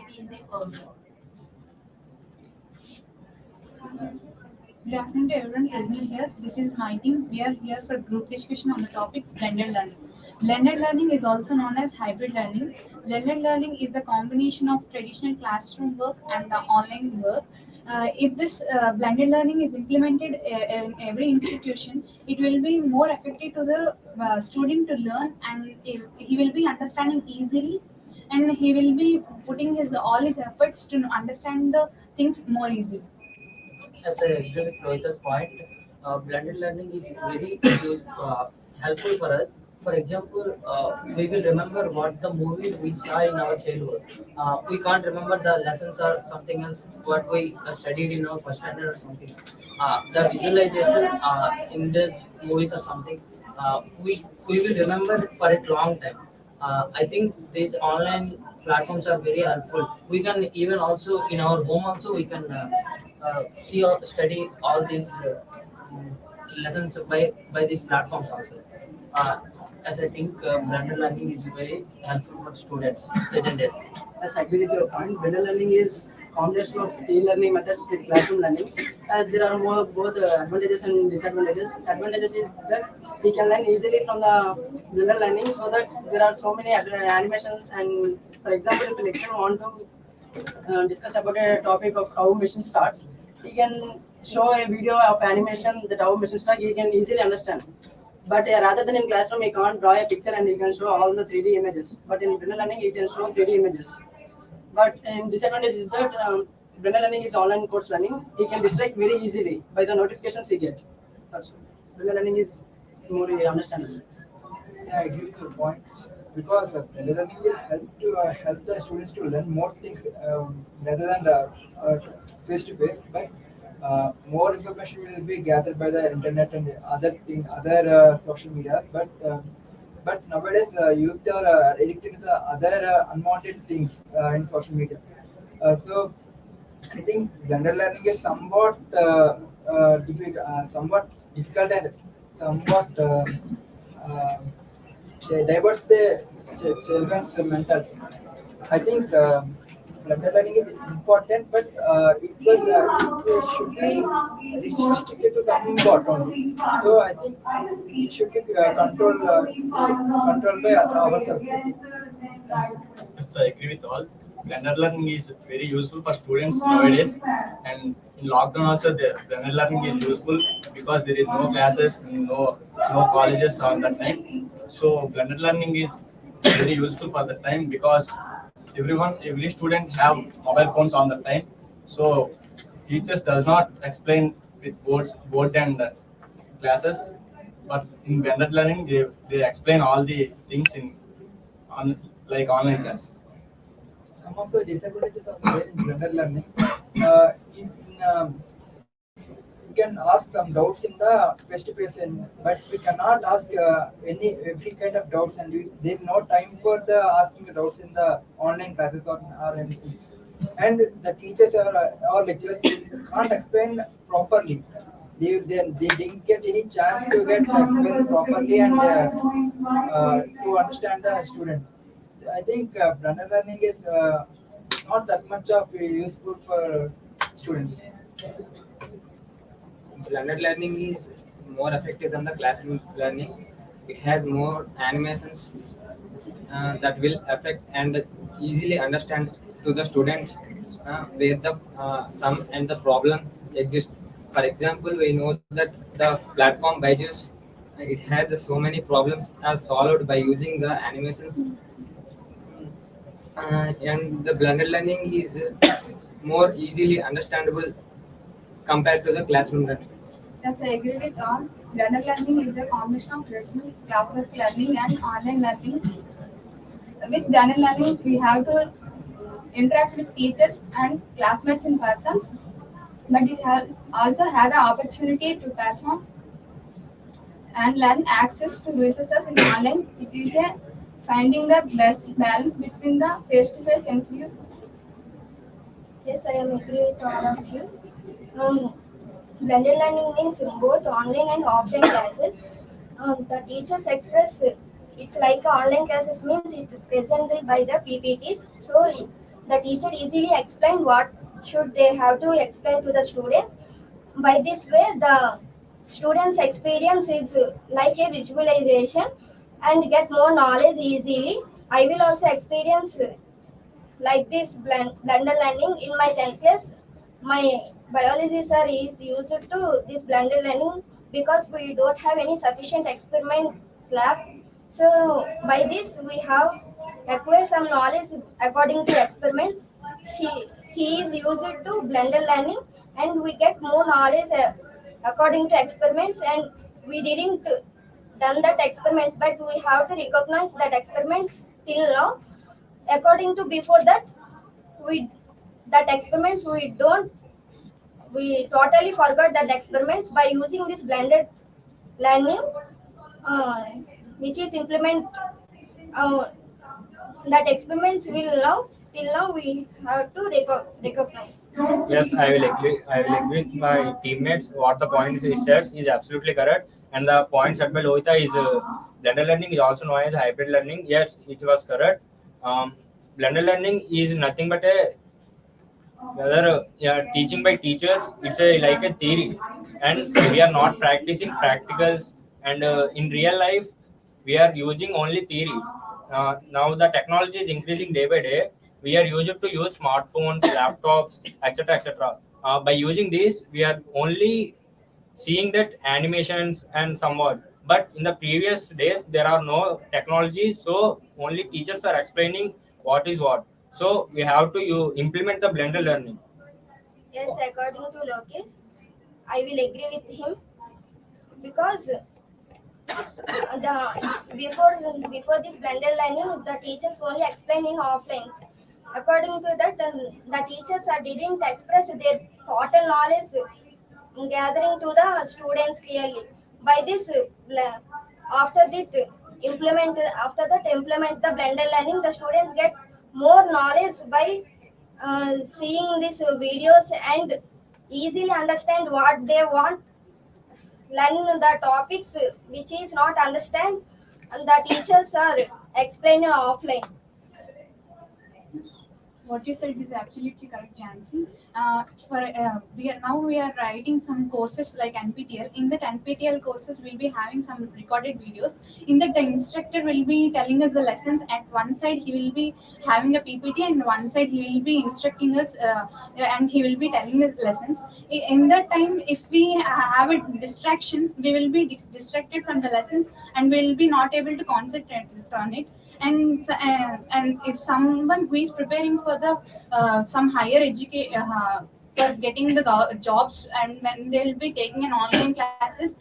Easy for me. Good afternoon to everyone present here. This is my team. We are here for group discussion on the topic blended learning. Blended learning is also known as hybrid learning. Blended learning is a combination of traditional classroom work and the online work. If this blended learning is implemented in every institution, it will be more effective to the student to learn, and if he will be understanding easily, and he will be putting his all his efforts to understand the things more easily. As I agree with Rohita's point, blended learning is very helpful for us. For example, we will remember what the movie we saw in our childhood. We can't remember the lessons or something else what we studied in our first standard or something. The visualization in these movies or something, we will remember for a long time. I think these online platforms are very helpful. We can even also in our home also we can see or study all these lessons by these platforms also. Uh, as I think blended learning is very helpful for students present days. Yes, I agree with your point. Blended learning is combination of e-learning methods with classroom learning. As there are more both advantages and disadvantages. Advantages is that we can learn easily from the blended learning, so that there are so many animations. And for example, if a lecturer want to discuss about a topic of how machine starts, he can show a video of animation that how machine starts. He can easily understand. But rather than in classroom, he can't draw a picture and he can show all the 3D images. But in blended learning, he can show 3D images. But in disadvantage is that blended learning is online course learning. He can distract very easily by the notifications he get. That's all. Blended learning is more understandable. Yeah, I agree with your point because learning will help the students to learn more things rather than face to face. But more information will be gathered by the internet and other social media. But nowadays youth are addicted to the other unwanted things in social media. So I think blended learning is somewhat difficult and somewhat. Uh, they diverts the children's mental. I think blended learning is important, but it should be restricted to some part only. So I think it should be controlled by ourselves. Yes, I agree with all. Blended learning is very useful for students nowadays, and in lockdown also, the blended learning is useful because there is no classes, and no colleges on that time. So blended learning is very useful for the time because every student have mobile phones on the time. So teachers does not explain with board and classes, but in blended learning they explain all the things on like online class. Some of the disadvantages of there in blended learning. You can ask some doubts in the face-to-face, but we cannot ask every kind of doubts, and there is no time for the asking the doubts in the online classes or anything. And the teachers or lecturers can't explain properly. They didn't get any chance to get explained properly and to understand the students. I think blended learning is not that much of useful for students. Blended learning is more effective than the classroom learning. It has more animations that will affect and easily understand to the students where the sum and the problem exist. For example, we know that the platform Byju's it has so many problems are solved by using the animations, and the blended learning is more easily understandable compared to the classroom learning. Yes, I agree with all. Blended learning is a combination of traditional classwork learning and online learning. With blended learning, we have to interact with teachers and classmates in persons, but it also have an opportunity to perform and learn access to resources in online. It is a finding the best balance between the face-to-face interviews. Yes, I am agree with all of you. Blended learning means both online and offline classes. The teachers express it's like online classes means it is presented by the PPTs. So the teacher easily explain what should they have to explain to the students. By this way, the students' experience is like a visualization and get more knowledge easily. I will also experience like this blended learning in my 10th class. My biology sir is used to this blended learning because we don't have any sufficient experiment lab. So by this we have acquired some knowledge according to experiments. she he is used to blended learning and we get more knowledge according to experiments, and we didn't done that experiments but we have to recognize that experiments till now. According to before that, we that experiments we totally forgot that experiments. By using this blended learning, uh, which is implement uh, that experiments will now till now we have to recognize. Yes, I will agree. I will agree with my teammates. What the point is said is absolutely correct, and the point said by Lohita is blended learning is also known as hybrid learning. Yes, it was correct. Um, Blended learning is nothing but a whether yeah, teaching by teachers. It's a like a theory, and we are not practicing practicals. And in real life, we are using only theories. Now the technology is increasing day by day. We are used to use smartphones, laptops, etc., etc. By using this, we are only seeing that animations and somewhat. But in the previous days, there are no technologies, so only teachers are explaining what is what. So we have to implement the blended learning. Yes, according to Lokesh, I will agree with him because the before this blended learning, the teachers only explain in offlines. According to that, the teachers didn't express their thought and knowledge gathering to the students clearly. By this, after that implement the blended learning, the students get more knowledge by seeing these videos and easily understand what they want, learn the topics which is not understand, and the teachers are explaining offline. What you said is absolutely correct, Jancy. For we are writing some courses like NPTL. In that NPTL courses, we'll be having some recorded videos. In that, the instructor will be telling us the lessons. At one side, he will be having a PPT, and one side he will be instructing us, and he will be telling us lessons. In that time, if we have a distraction, we will be distracted from the lessons, and we will be not able to concentrate on it. And if someone who is preparing for the some higher education for getting the jobs, and when they'll be taking an online classes,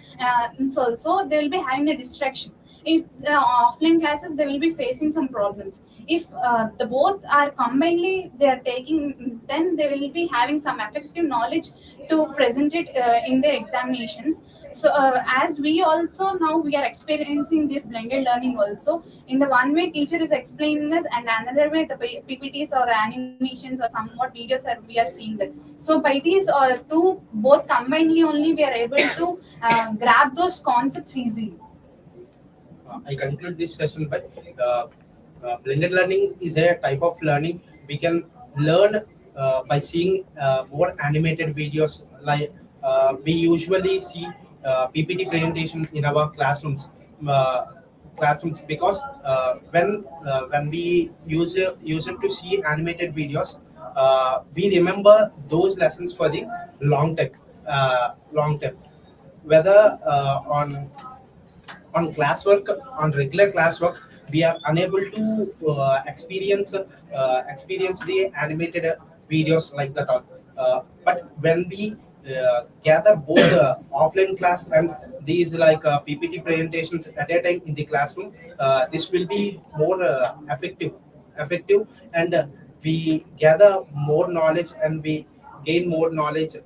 so also they'll be having a distraction. If offline classes, they will be facing some problems. If the both are combinedly they are taking, then they will be having some effective knowledge to present it in their examinations. So as we also now we are experiencing this blended learning also. In the one way teacher is explaining us, and another way the PPTs or animations or somewhat videos are we are seeing that. So by these two both combinedly only we are able to grab those concepts easily. I conclude this session by blended learning is a type of learning we can learn by seeing more animated videos. Like we usually see PPT presentation in our uh, classrooms, because when we use it to see animated videos, we remember those lessons for the long term, whether on classwork, on regular classwork, we are unable to experience the animated videos like that all. But when we gather both offline class and these like PPT presentations at a time in the classroom, this will be more effective, and we gather more knowledge and we gain more knowledge.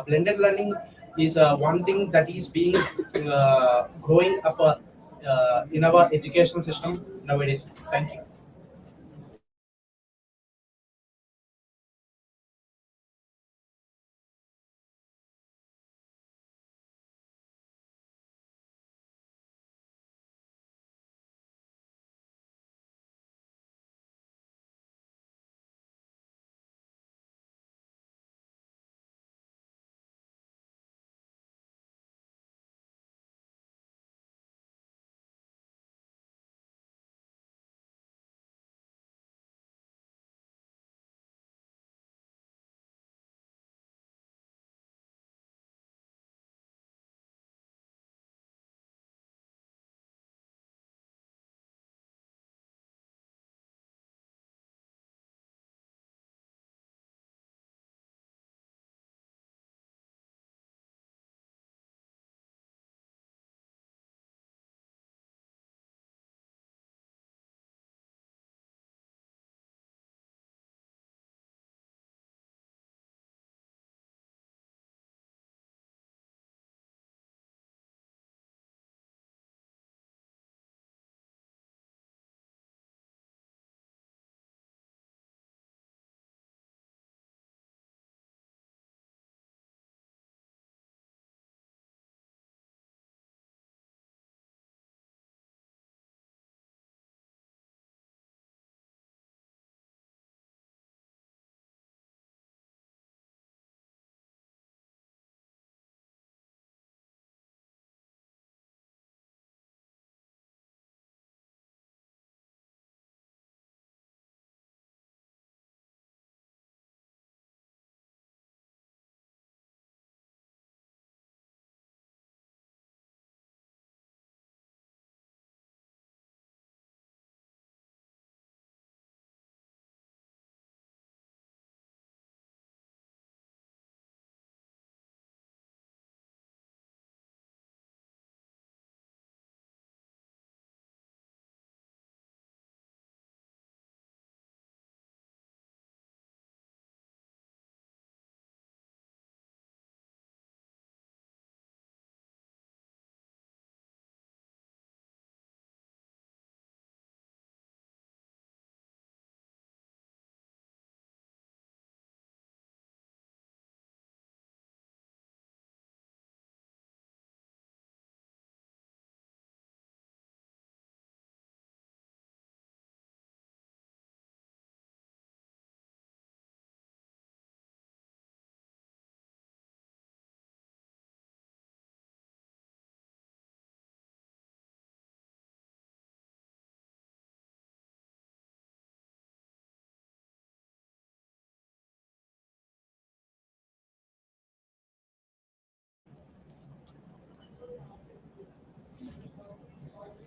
Blended learning is one thing that is being growing up in our education system nowadays. Thank you.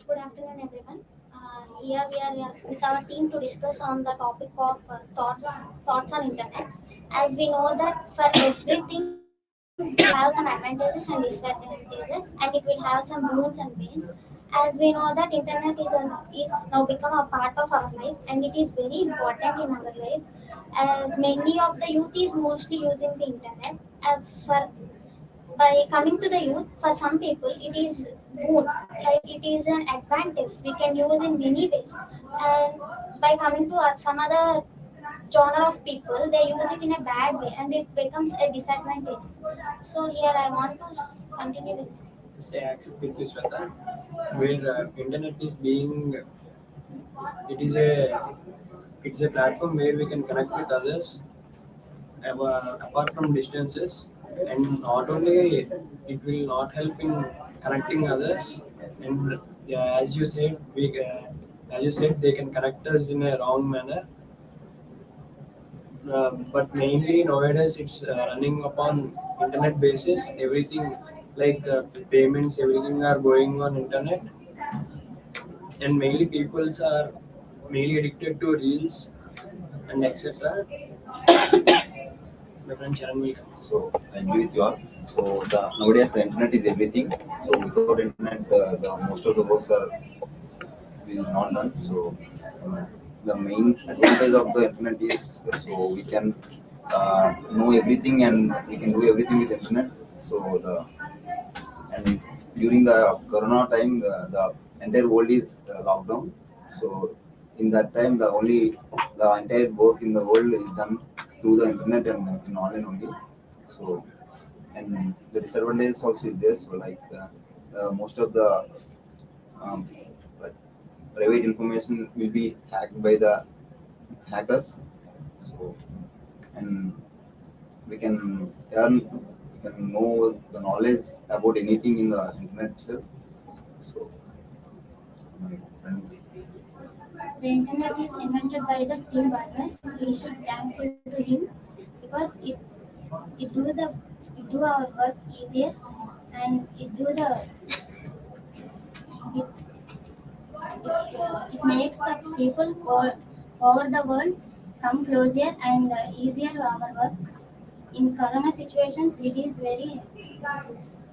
Good afternoon, everyone. Here we are with our team to discuss on the topic of thoughts on internet. As we know that for everything will have some advantages and disadvantages, and it will have some boons and pains. As we know that internet is now become a part of our life, and it is very important in our life. As many of the youth is mostly using the internet. For by coming to the youth, for some people it is boon, like it is an advantage we can use in many ways. And by coming to some other genre of people, they use it in a bad way and it becomes a disadvantage. So here I want to continue with. Just I accept with you, Shraddha. Where internet is being, it is a it's a platform where we can connect with others apart from distances, and not only it will not help in connecting others, and as you said, as you said, they can connect us in a wrong manner. But mainly nowadays it's running upon internet basis. Everything like payments, everything are going on internet, and mainly peoples are mainly addicted to reels and etc. My friend Charan will come. So I agree with you all. So nowadays the internet is everything. So without internet, most of the works are is not done. So the main advantage of the internet is so we can know everything and we can do everything with internet. So and during the corona time, the entire world is lockdown. So in that time, the entire work in the world is done through the internet and in online only. So and the disadvantage also is there. So most of the um, like private information will be hacked by the hackers. So and we can earn, we can know the knowledge about anything in the internet itself. So my friend. The internet is invented by the Tim Berners. We should thankful to him because it do our work easier, and it, it makes the people over the world come closer and easier our work. In corona situations, it is very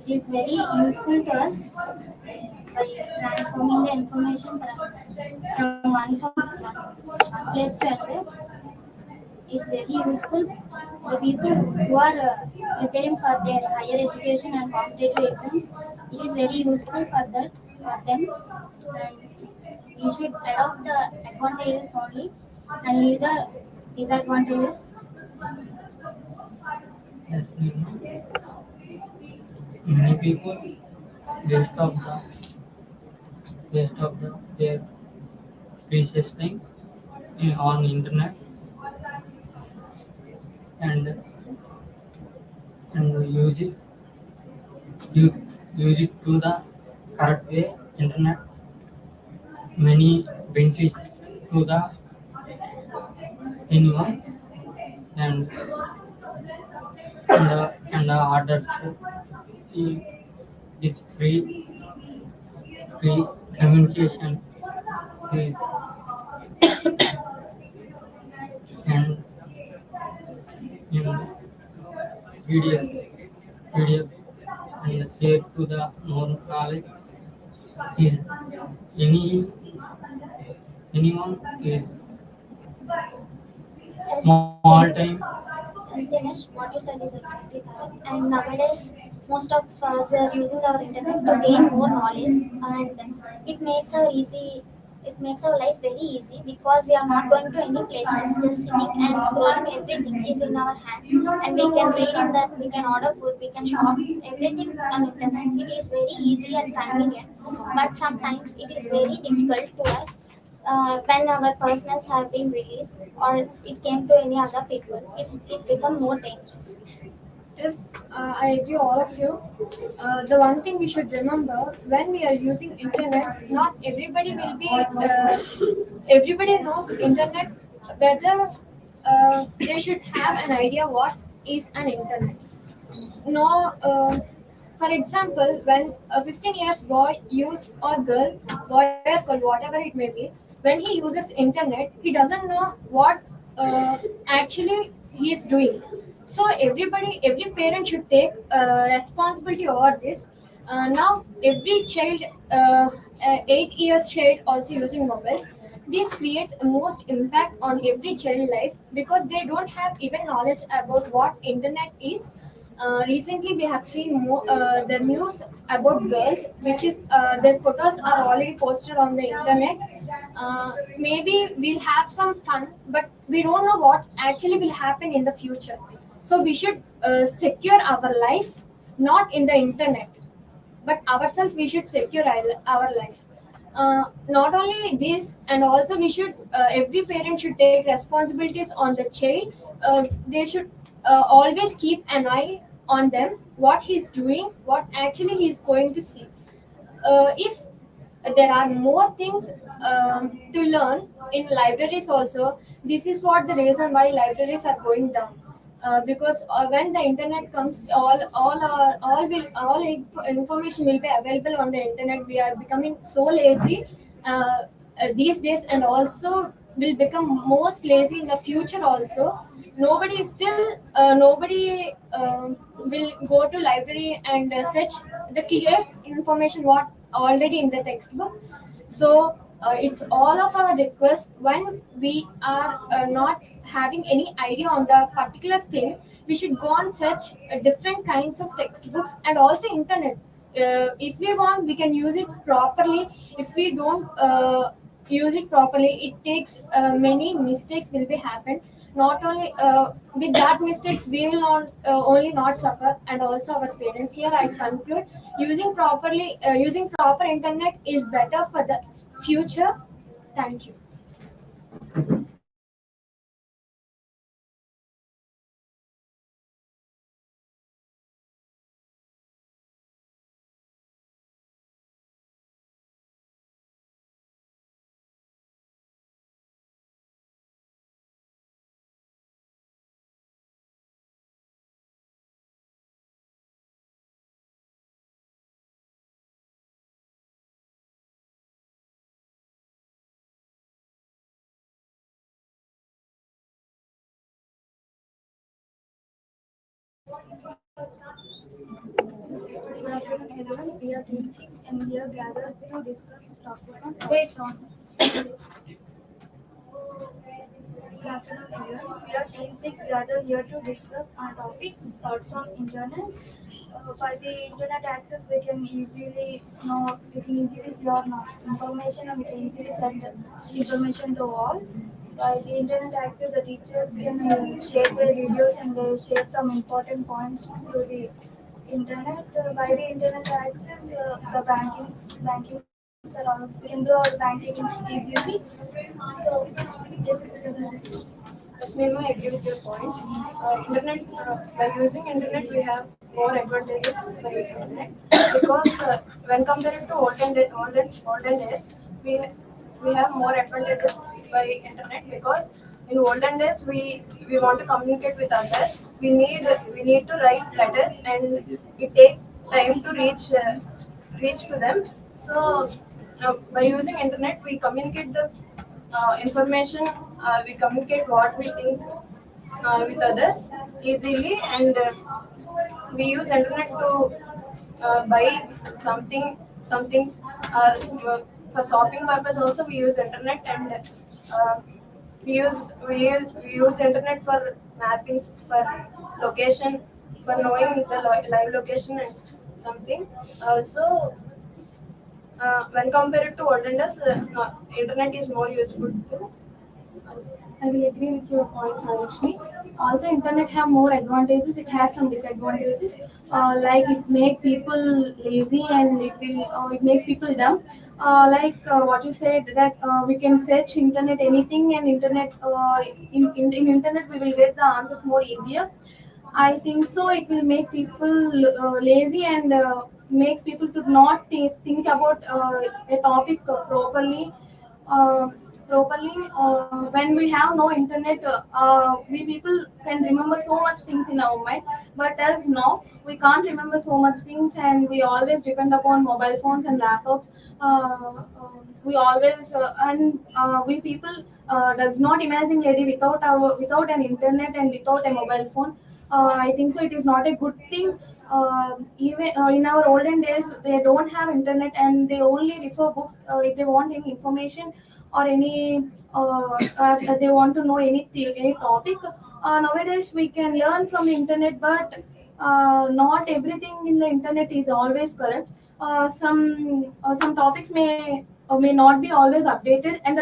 useful to us by transforming the information from one place to another. It's very useful. The people who are preparing for their higher education and competitive exams, it is very useful for them, and we should adopt the advantages only and leave the disadvantages. Yes, many people waste of their precious time on internet, and use it you use it to the correct way. Internet many benefits to the anyone, and the others is free communication is, and in videos video and share to the known knowledge is any anyone is small time. Yes, Dinesh, what you said is exactly correct. And nowadays, most of us are using our internet to gain more knowledge, and it makes our easy. It makes our life very easy because we are not going to any places, just sitting and scrolling. Everything is in our hand, and we can read in that. We can order food. We can shop. Everything on internet. It is very easy and convenient. But sometimes it is very difficult to us when our personals have been released or it came to any other people, it become more dangerous. Yes, I agree all of you. The one thing we should remember when we are using internet, not everybody will be. Everybody knows internet. Whether they should have an idea what is an internet. No, For example, when a 15 years boy use or girl, boy or girl, whatever it may be, when he uses internet, he doesn't know what actually he is doing. So every parent should take responsibility over this. Now every child, 8 years child also using mobiles. This creates most impact on every child life because they don't have even knowledge about what internet is. Recently, we have seen the news about girls, which is their photos are already posted on the internet. Maybe we'll have some fun, but we don't know what actually will happen in the future. So we should secure our life, not in the internet, but ourselves. We should secure our life. Not only this, and also we should every parent should take responsibilities on the child. They should always keep an eye on them, what he's doing, what actually he's going to see. If there are more things to learn in libraries also, this is what the reason why libraries are going down. Because when the internet comes, all information will be available on the internet. We are becoming so lazy these days, and also will become most lazy in the future also. Nobody will go to library and search the clear information what already in the textbook. So it's all of our request. When we are not having any idea on the particular thing, we should go and search different kinds of textbooks and also internet. If we want, we can use it properly. If we don't use it properly, it takes many mistakes will be happen. Not only with that mistakes, we will not only not suffer, and also our parents. Here I conclude, using proper internet is better for the future. Thank you. Good afternoon, everyone. We are Team 6 and we are gathered to discuss topic on thoughts on. Good afternoon, everyone. We are Team 6 gathered here to discuss our topic thoughts on internet. By the internet access, we can easily share information, and we can easily send information to all. By the internet access, the teachers can share their videos and share some important points through the internet. By the internet access, the bankings are all, we can do our banking easily. So yes, Nirma, I agree with your points. Internet, by using internet, we have more advantages by internet because when compared to olden days, we we have more advantages by internet because in olden days we want to communicate with others. We need to write letters, and it take time to reach to them. So by using internet, we communicate the information. We communicate what we think with others easily, and we use internet to buy some things. For shopping purpose also we use internet, and uh, we use internet for mappings, for location, for knowing the live location and something. When compared to olden days, internet is more useful to us. I will agree with your points, Lakshmi. Although internet have more advantages, it has some disadvantages. Like it make people lazy, and it makes people dumb. What you said, that we can search internet anything, and in internet we will get the answers more easier. I think so. It will make people lazy, and makes people to not think about a topic properly. Uh, properly. When we have no internet, we people can remember so much things in our mind. But as now, we can't remember so much things, and we always depend upon mobile phones and laptops. We always and we people does not imagine a day without an internet and without a mobile phone. I think so. It is not a good thing. Even in our olden days, they don't have internet and they only refer books if they want any information or any they want to know any topic. Nowadays, we can learn from the internet, but not everything in the internet is always correct. Some topics may not be always updated, and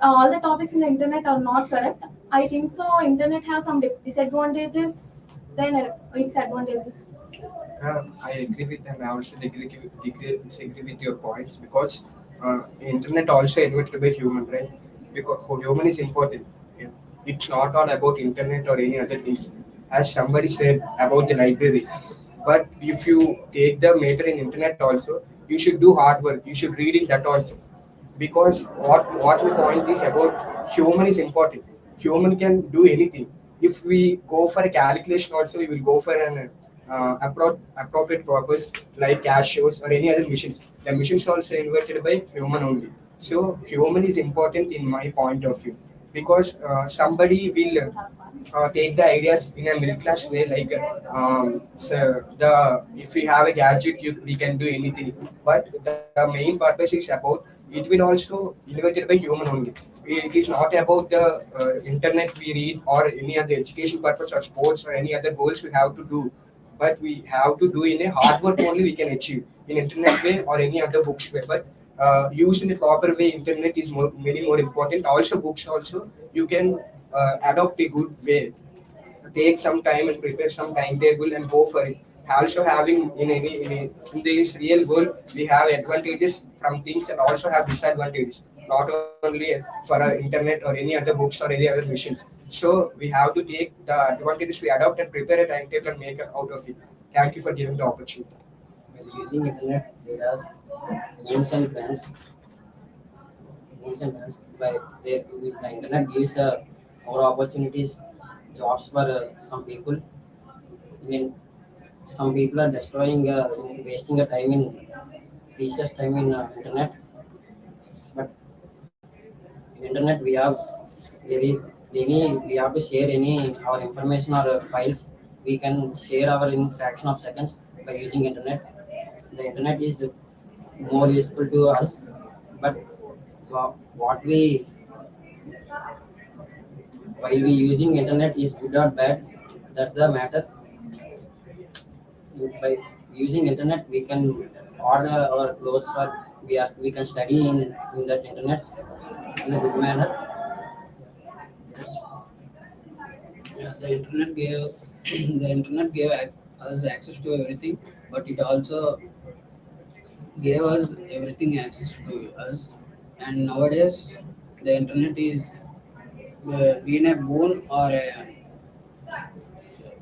all the topics in the internet are not correct. I think so. Internet has some disadvantages than its advantages. I agree with and I also disagree with your points because internet also invented by human, right? Because human is important. Yeah. It's not all about internet or any other things. As somebody said about the library, but if you take the matter in internet also, you should do hard work. You should read it that also because what we point is about human is important. Human can do anything. If we go for a calculation also, we will go for an appropriate purpose like cash shows or any other missions. The missions also invented by human only. So human is important in my point of view because somebody will take the ideas in a middle class way like so the if we have a gadget we can do anything, but the main purpose is about it will also invented by human only. It is not about the internet we read or any other education purpose or sports or any other goals we have to do, but we have to do in a hard work only we can achieve in internet way or any other books way. But used in a proper way, internet is many more important. Also books also you can adopt a good way, take some time and prepare some timetable and go for it. Also having in this real world we have advantages from things and also have disadvantages. Not only for internet or any other books or any other missions. So we have to take the advantages we adopt and prepare a timetable and make it out of it. Thank you for giving the opportunity. While using internet, there are boons and bans. By the internet gives more opportunities, jobs for some people. In some people are destroying, wasting a time in precious time in internet. But in internet we have very we have to share any our information or files. We can share our in fraction of seconds by using internet. The internet is more useful to us, but what we while we using internet is good or bad, that's the matter. By using internet we can order our clothes or we can study in that internet in a good manner. Yeah, the internet gave the internet gave us access to everything, but it also gave us everything access to us. And nowadays, the internet is being a boon or a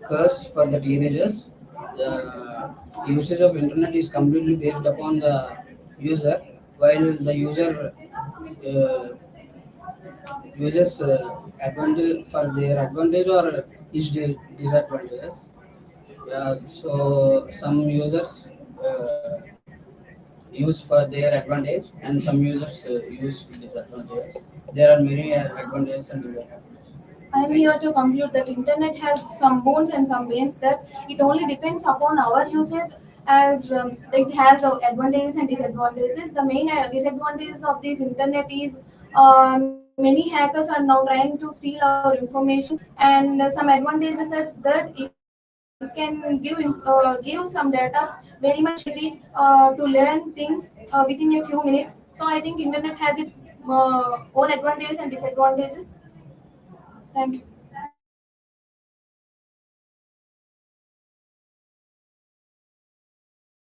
curse for the teenagers. The usage of internet is completely based upon the user, while the user uh, uses advantage for their advantage or his disadvantages. Yeah, so some users use for their advantage and some users use disadvantage. There are many advantages and disadvantages. I am here to conclude that internet has some boons and some bans, that it only depends upon our usage, as it has advantages and disadvantages. The main disadvantages of this internet is many hackers are now trying to steal our information, and some advantages are that it can give some data very much easy to learn things within a few minutes. So I think internet has its own advantages and disadvantages. Thank you.